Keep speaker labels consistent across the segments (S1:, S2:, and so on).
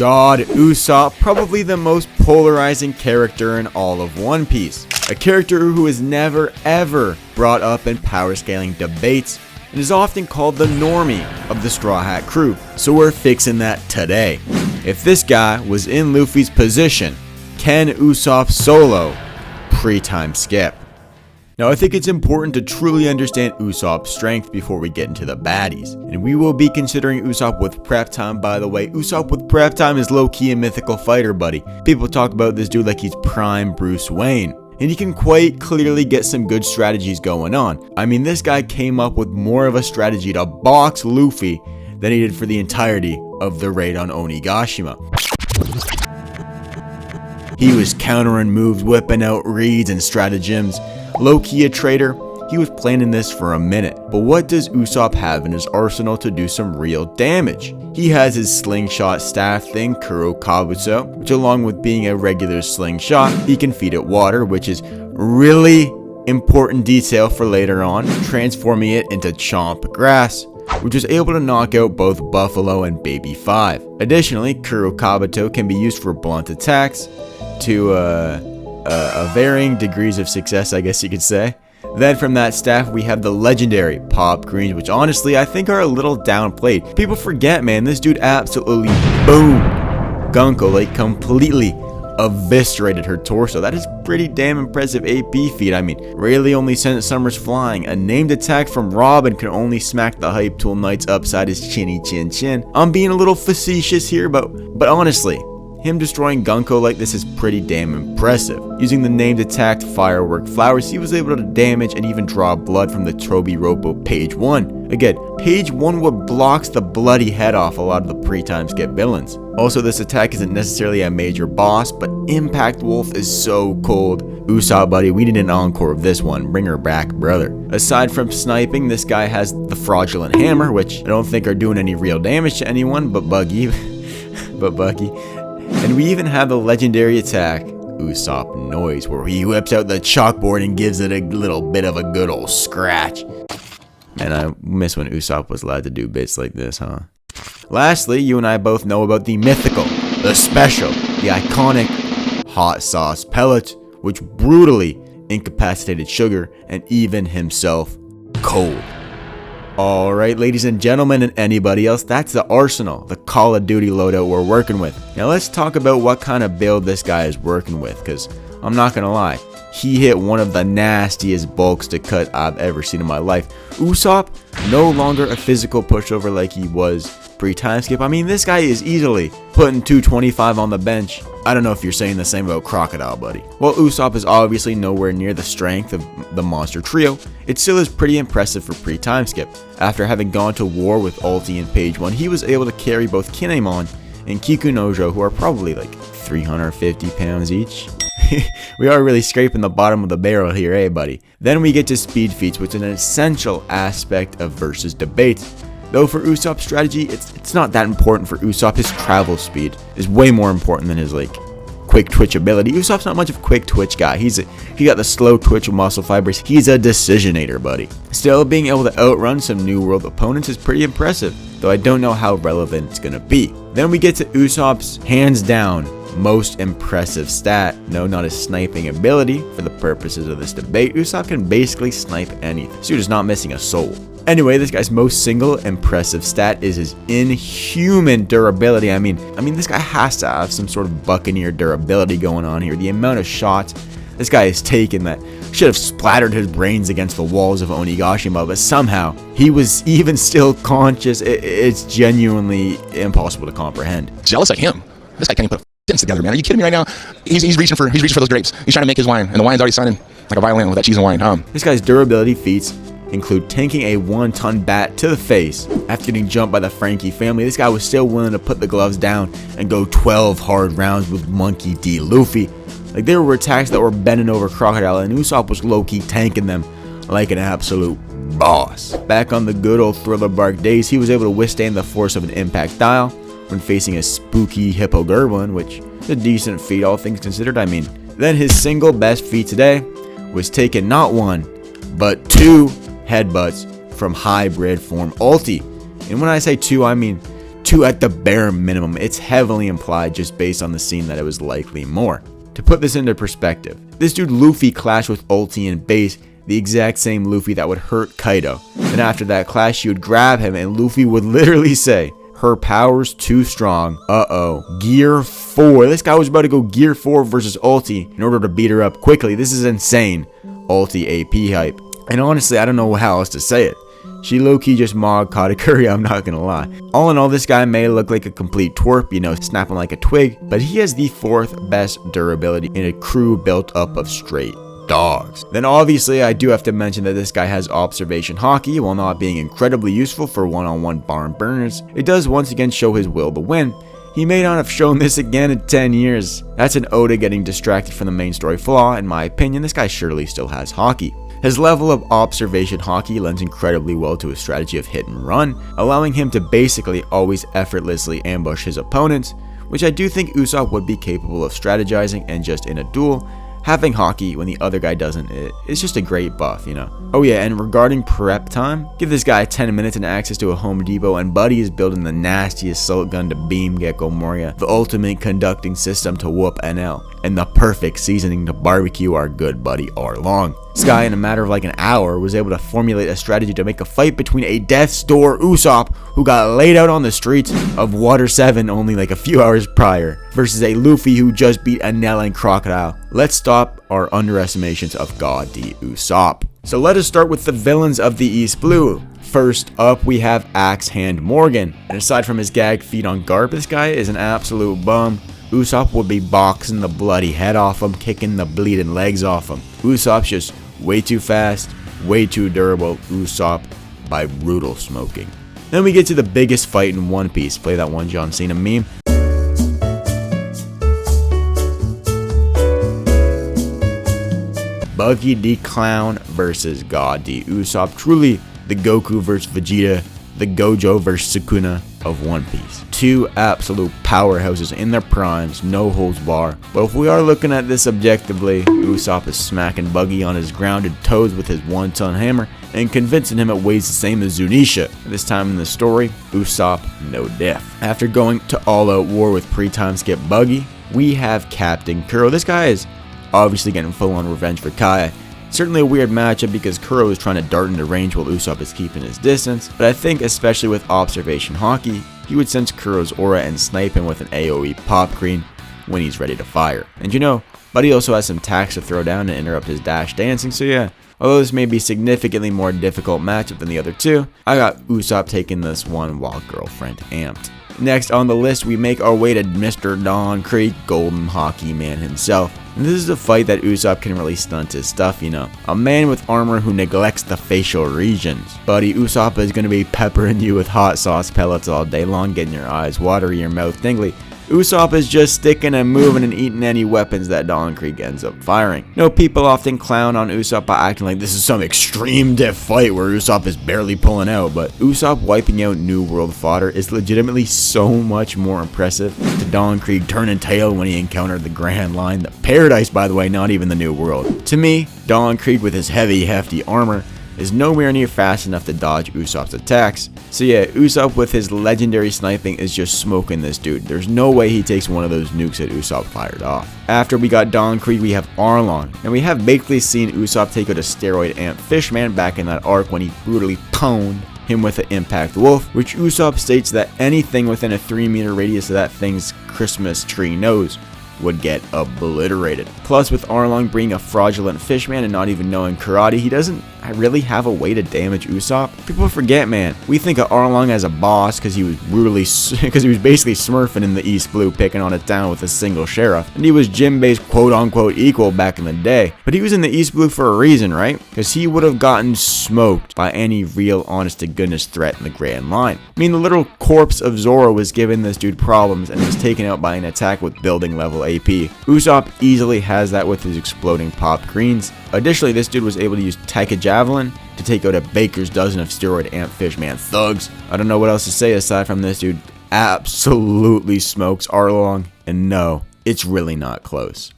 S1: God, Usopp, probably the most polarizing character in all of One Piece. A character who is never ever brought up in power scaling debates and is often called the normie of the Straw Hat crew. So we're fixing that today. If this guy was in Luffy's position, can Usopp solo Pre-Timeskip? Now I think it's important to truly understand Usopp's strength before we get into the baddies. And we will be considering Usopp with prep time, by the way. Usopp with prep time is low-key a mythical fighter, buddy. People talk about this dude like he's prime Bruce Wayne. And he can quite clearly get some good strategies going on. I mean, this guy came up with more of a strategy to box Luffy than he did for the entirety of the raid on Onigashima. He was countering moves, whipping out reads and stratagems. Low-key a traitor, he was planning this for a minute. But what does Usopp have in his arsenal to do some real damage? He has his slingshot staff thing, Kuro Kabuto, which along with being a regular slingshot, he can feed it water, which is really important detail for later on, transforming it into Chomp Grass, which was able to knock out both Buffalo and Baby 5. Additionally, Kuro Kabuto can be used for blunt attacks to varying degrees of success, I guess you could say. Then from that staff, we have the legendary Pop Greens, which honestly I think are a little downplayed. People forget, man, this dude absolutely boom Gunko, like completely eviscerated her torso. That is pretty damn impressive AP feat. I mean, really only sent Summers flying. A named attack from Robin can only smack the Hype Tool Knight's upside his chinny chin chin. I'm being a little facetious here, but honestly, him destroying Gunko like this is pretty damn impressive. Using the named attack Firework Flowers, he was able to damage and even draw blood from the Toby Ropo Page 1. Again, Page 1 would blocks the bloody head off a lot of the Pre-Timeskip villains. Also, this attack isn't necessarily a major boss, but Impact Wolf is so cold. Usopp, buddy, we need an encore of this one. Bring her back, brother. Aside from sniping, this guy has the Fraudulent Hammer, which I don't think are doing any real damage to anyone but Bucky. And we even have the legendary attack, Usopp Noise, where he whips out the chalkboard and gives it a little bit of a good old scratch. Man, I miss when Usopp was allowed to do bits like this, huh? Lastly, you and I both know about the mythical, the special, the iconic hot sauce pellet, which brutally incapacitated Sugar and even himself cold. Alright, ladies and gentlemen, and anybody else, that's the arsenal, the Call of Duty loadout we're working with. Now let's talk about what kind of build this guy is working with, because I'm not gonna lie, he hit one of the nastiest bulks to cut I've ever seen in my life. Usopp, no longer a physical pushover like he was pre-timeskip. I mean, this guy is easily putting 225 on the bench. I don't know if you're saying the same about Crocodile, buddy. While Usopp is obviously nowhere near the strength of the monster trio, it still is pretty impressive for pre-timeskip. After having gone to war with Ulti and Page 1, he was able to carry both Kinemon and Kikunojo, who are probably like 350 pounds each. We are really scraping the bottom of the barrel here, eh, buddy? Then we get to speed feats, which is an essential aspect of versus debates. Though for Usopp's strategy, it's not that important for Usopp. His travel speed is way more important than his like quick twitch ability. Usopp's not much of a quick twitch guy. He got the slow twitch of muscle fibers. He's a decisionator, buddy. Still, being able to outrun some New World opponents is pretty impressive, though I don't know how relevant it's gonna be. Then we get to Usopp's hands down most impressive stat. No, not his sniping ability. For the purposes of this debate, Usopp can basically snipe anything. This dude is not missing a soul. Anyway, this guy's most single impressive stat is his inhuman durability. I mean, this guy has to have some sort of Buccaneer durability going on here. The amount of shots this guy has taken that should have splattered his brains against the walls of Onigashima, but somehow he was even still conscious. It's genuinely impossible to comprehend.
S2: Jealous like him. This guy can't even put a sentence together, man. Are you kidding me right now? He's reaching for those grapes. He's trying to make his wine, and the wine's already sounding like a violin with that cheese and wine.
S1: This guy's durability feats include tanking a 1-ton bat to the face. After getting jumped by the Frankie family, this guy was still willing to put the gloves down and go 12 hard rounds with Monkey D. Luffy. Like, there were attacks that were bending over Crocodile, and Usopp was low-key tanking them like an absolute boss. Back on the good old Thriller Bark days, he was able to withstand the force of an impact dial when facing a spooky Hippo Gerblin, which is a decent feat all things considered. Then his single best feat today was taking not one, but 2 headbutts from hybrid form Ulti. And when I say 2, I mean 2 2 at the bare minimum. It's heavily implied just based on the scene that it was likely more. To put this into perspective, this dude Luffy clashed with ulti and base, the exact same Luffy that would hurt Kaido. Then after that clash, she would grab him and Luffy would literally say, "Her power's too strong. Uh-oh. Gear 4. This guy was about to go Gear 4 versus ulti in order to beat her up quickly. This is insane. Ulti AP hype. And honestly, I don't know how else to say it. She low-key just mogged Katakuri, I'm not gonna lie. All in all, this guy may look like a complete twerp, you know, snapping like a twig, but he has the 4th best durability in a crew built up of straight dogs. Then obviously I do have to mention that this guy has observation hockey. While not being incredibly useful for one-on-one barn burners, it does once again show his will to win. He may not have shown this again in 10 years. That's an ode to getting distracted from the main story flaw. In my opinion, this guy surely still has hockey. His level of observation hockey lends incredibly well to his strategy of hit and run, allowing him to basically always effortlessly ambush his opponents, which I do think Usopp would be capable of strategizing, and just in a duel, having hockey when the other guy doesn't, it's just a great buff, you know. Oh yeah, and regarding prep time, give this guy 10 minutes and access to a Home Depot, and Buddy is building the nastiest assault gun to beam Gecko Moria, the ultimate conducting system to whoop NL, and the perfect seasoning to barbecue our good buddy Arlong. This guy, in a matter of like an hour, was able to formulate a strategy to make a fight between a death's door Usopp, who got laid out on the streets of Water 7 only like a few hours prior, versus a Luffy who just beat Enel and Crocodile. Let's stop our underestimations of God D. Usopp. So let us start with the villains of the East Blue. First up, we have Axe Hand Morgan, and aside from his gag feat on Garp, this guy is an absolute bum. Usopp would be boxing the bloody head off him, kicking the bleeding legs off him. Usopp's just way too fast, way too durable. Usopp by brutal smoking. Then we get to the biggest fight in One Piece. Play that one John Cena meme. Buggy D Clown versus God D Usopp. Truly the Goku versus Vegeta, the Gojo versus Sukuna of One Piece. 2 absolute powerhouses in their primes, no holds bar. But if we are looking at this objectively, Usopp is smacking Buggy on his grounded toes with his 1-ton hammer and convincing him it weighs the same as Zunisha. This time in the story, Usopp no diff. After going to all-out war with Pre-Timeskip Buggy, we have Captain Kuro. This guy is obviously getting full-on revenge for Kai. Certainly a weird matchup because Kuro is trying to dart into range while Usopp is keeping his distance, but I think especially with observation hockey, he would sense Kuro's aura and snipe him with an AoE pop green when he's ready to fire. And you know, Buddy also has some tax to throw down to interrupt his dash dancing, so yeah, although this may be significantly more difficult matchup than the other two, I got Usopp taking this one while Girlfriend amped. Next on the list, we make our way to Mr. Don Krieg, Golden Hockey Man himself. And this is a fight that Usopp can really stunt his stuff, you know. A man with armor who neglects the facial regions. Buddy, Usopp is going to be peppering you with hot sauce pellets all day long, getting your eyes watery, your mouth tingly. Usopp is just sticking and moving and eating any weapons that Don Krieg ends up firing. You know, people often clown on Usopp by acting like this is some extreme diff fight where Usopp is barely pulling out, but Usopp wiping out New World fodder is legitimately so much more impressive to Don Krieg turning tail when he encountered the Grand Line, the Paradise by the way, not even the New World. To me, Don Krieg with his heavy, hefty armor is nowhere near fast enough to dodge Usopp's attacks. So yeah, Usopp with his legendary sniping is just smoking this dude. There's no way he takes one of those nukes that Usopp fired off. After we got Don Krieg, we have Arlong, and we have basically seen Usopp take out a steroid amp Fishman back in that arc when he brutally pwned him with an Impact Wolf, which Usopp states that anything within a 3-meter radius of that thing's Christmas tree nose would get obliterated. Plus, with Arlong being a fraudulent fishman and not even knowing karate, he doesn't really have a way to damage Usopp. People forget, man. We think of Arlong as a boss because he was basically smurfing in the East Blue, picking on a town with a single sheriff, and he was Jinbei's quote-unquote equal back in the day. But he was in the East Blue for a reason, right? Because he would have gotten smoked by any real honest-to-goodness threat in the Grand Line. I mean, the little corpse of Zoro was giving this dude problems and was taken out by an attack with building level AP. Usopp easily has that with his exploding pop greens. Additionally, this dude was able to use Taika Javelin to take out a baker's dozen of steroid amp fishman thugs. I don't know what else to say aside from this dude absolutely smokes Arlong, and no, it's really not close.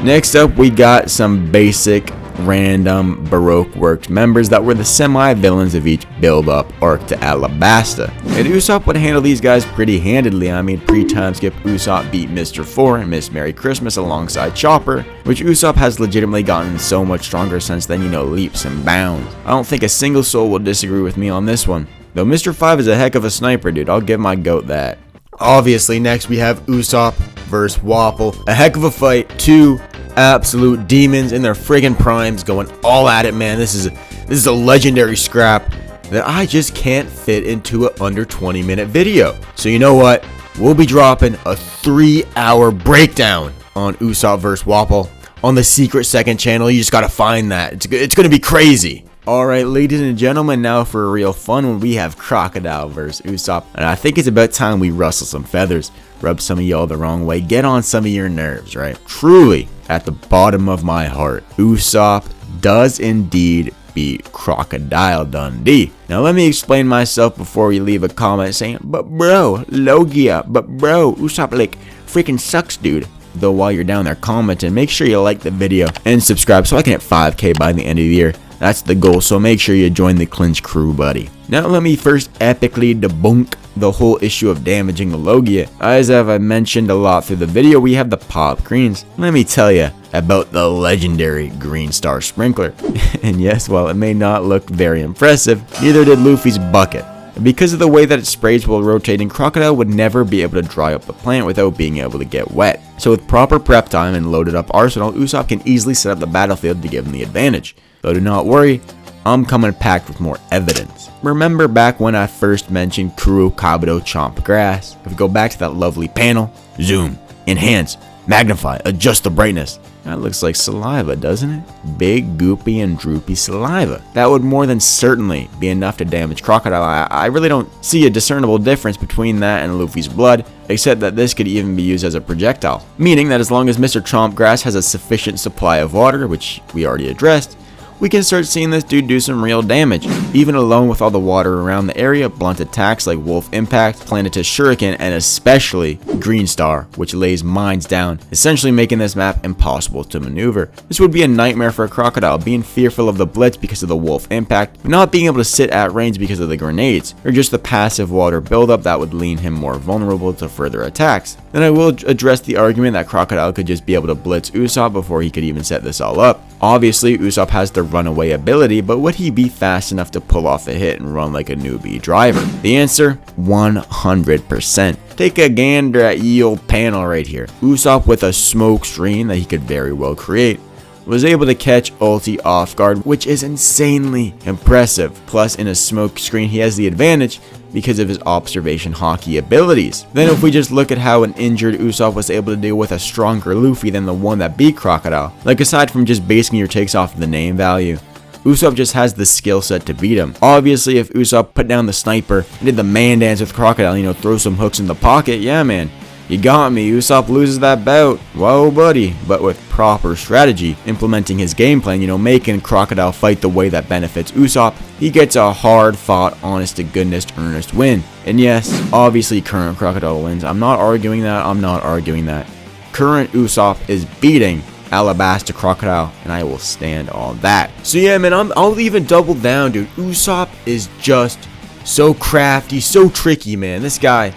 S1: Next up, we got some basic random Baroque Works members that were the semi-villains of each build-up arc to Alabasta. And Usopp would handle these guys pretty handedly. I mean, pre-Timeskip, Usopp beat Mr. 4 and Miss Merry Christmas alongside Chopper, which Usopp has legitimately gotten so much stronger since then, you know, leaps and bounds. I don't think a single soul will disagree with me on this one. Though Mr. 5 is a heck of a sniper, dude. I'll give my goat that. Obviously, next we have Usopp versus Wapol. A heck of a fight. Two absolute demons in their friggin' primes going all at it, man. This is a legendary scrap that I just can't fit into an under 20-minute video. So you know what? We'll be dropping a 3-hour breakdown on Usopp vs. Wapol on the secret second channel. You just gotta find that. It's gonna be crazy. Alright, ladies and gentlemen, now for a real fun one, we have Crocodile vs. Usopp. And I think it's about time we rustle some feathers, rub some of y'all the wrong way, get on some of your nerves, right? Truly, at the bottom of my heart, Usopp does indeed beat Crocodile Dundee. Now let me explain myself before you leave a comment saying, but bro, Logia, but bro, Usopp like freaking sucks, dude. Though while you're down there commenting, make sure you like the video and subscribe so I can hit 5K by the end of the year. That's the goal, so make sure you join the KLINKH crew, buddy. Now let me first epically debunk the whole issue of damaging the Logia. As I've mentioned a lot through the video, we have the pop greens. Let me tell you about the legendary green star sprinkler. And yes, while it may not look very impressive, neither did Luffy's bucket. Because of the way that it sprays while rotating, Crocodile would never be able to dry up the plant without being able to get wet. So with proper prep time and loaded up arsenal, Usopp can easily set up the battlefield to give him the advantage. Though do not worry, I'm coming packed with more evidence. Remember back when I first mentioned Kuro Kabuto Chomp Grass? If we go back to that lovely panel, zoom, enhance, magnify, adjust the brightness. That looks like saliva, doesn't it? Big, goopy, and droopy saliva. That would more than certainly be enough to damage Crocodile. I really don't see a discernible difference between that and Luffy's blood, except that this could even be used as a projectile. Meaning that as long as Mr. Chompgrass has a sufficient supply of water, which we already addressed, we can start seeing this dude do some real damage. Even alone with all the water around the area, blunt attacks like Wolf Impact, Planetus Shuriken, and especially Green Star, which lays mines down, essentially making this map impossible to maneuver. This would be a nightmare for a Crocodile, being fearful of the Blitz because of the Wolf Impact, but not being able to sit at range because of the grenades, or just the passive water buildup that would leave him more vulnerable to further attacks. Then I will address the argument that Crocodile could just be able to blitz Usopp before he could even set this all up. Obviously, Usopp has the runaway ability, but would he be fast enough to pull off a hit and run like a newbie driver? The answer, 100%. Take a gander at ye old panel right here. Usopp with a smoke screen that he could very well create was able to catch Ulti off guard, which is insanely impressive. Plus, in a smoke screen, he has the advantage because of his observation hockey abilities. Then if we just look at how an injured Usopp was able to deal with a stronger Luffy than the one that beat Crocodile, like aside from just basing your takes off of the name value, Usopp just has the skill set to beat him. Obviously, if Usopp put down the sniper and did the man dance with Crocodile, you know, throw some hooks in the pocket, yeah man, you got me, Usopp loses that bout. Whoa buddy. But with proper strategy, implementing his game plan, you know, making Crocodile fight the way that benefits Usopp, he gets a hard fought, honest to goodness, earnest win. And yes, obviously current Crocodile wins. I'm not arguing that. Current Usopp is beating Alabasta Crocodile, and I will stand on that. So yeah man, I'll even double down, dude. Usopp is just so crafty, so tricky, man. This guy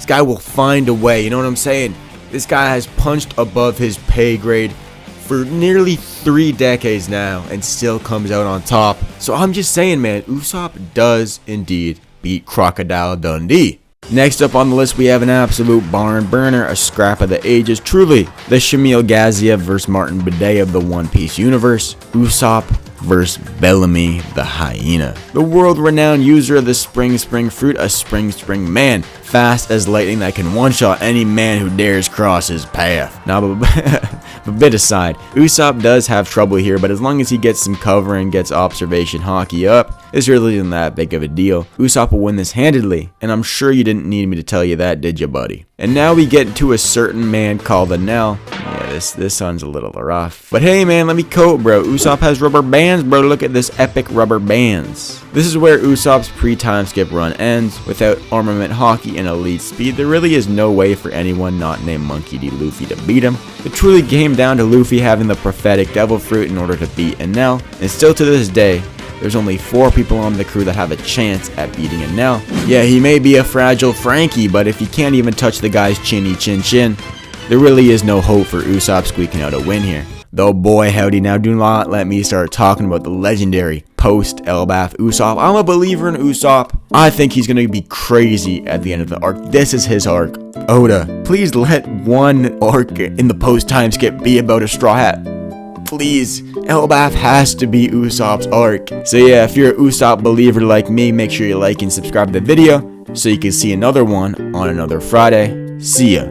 S1: will find a way, you know what I'm saying? This guy has punched above his pay grade for nearly 3 decades now and still comes out on top. So I'm just saying, man, Usopp does indeed beat Crocodile Dundee. Next up on the list, we have an absolute barn burner, a scrap of the ages, truly the Shamil Gaziev vs. Martin Bidet of the One Piece universe. Usopp vs. Bellamy the Hyena. The world-renowned user of the Spring Fruit, a Spring man, fast as lightning that can one-shot any man who dares cross his path. Now, but bit aside, Usopp does have trouble here, but as long as he gets some cover and gets observation hockey up, it's really isn't that big of a deal. Usopp will win this handedly, and I'm sure you didn't need me to tell you that, did you, buddy? And now we get to a certain man called Enel. Yeah, this one's a little rough. But hey man, let me quote, bro. Usopp has rubber bands, bro. Look at this epic rubber bands. This is where Usopp's pre-time skip run ends. Without armament hockey and elite speed, there really is no way for anyone not named Monkey D. Luffy to beat him. It truly came down to Luffy having the prophetic devil fruit in order to beat Enel, and still to this day, there's only 4 people on the crew that have a chance at beating Enel. Yeah, he may be a fragile Frankie, but if he can't even touch the guy's chinny chin chin, there really is no hope for Usopp squeaking out a win here. Though boy howdy, now do not let me start talking about the legendary post-Elbaf Usopp. I'm a believer in Usopp. I think he's gonna be crazy at the end of the arc. This is his arc. Oda, please let one arc in the post-time skip be about a straw hat. Please, Elbaf has to be Usopp's arc. So yeah, if you're a Usopp believer like me, make sure you like and subscribe to the video so you can see another one on another Friday. See ya.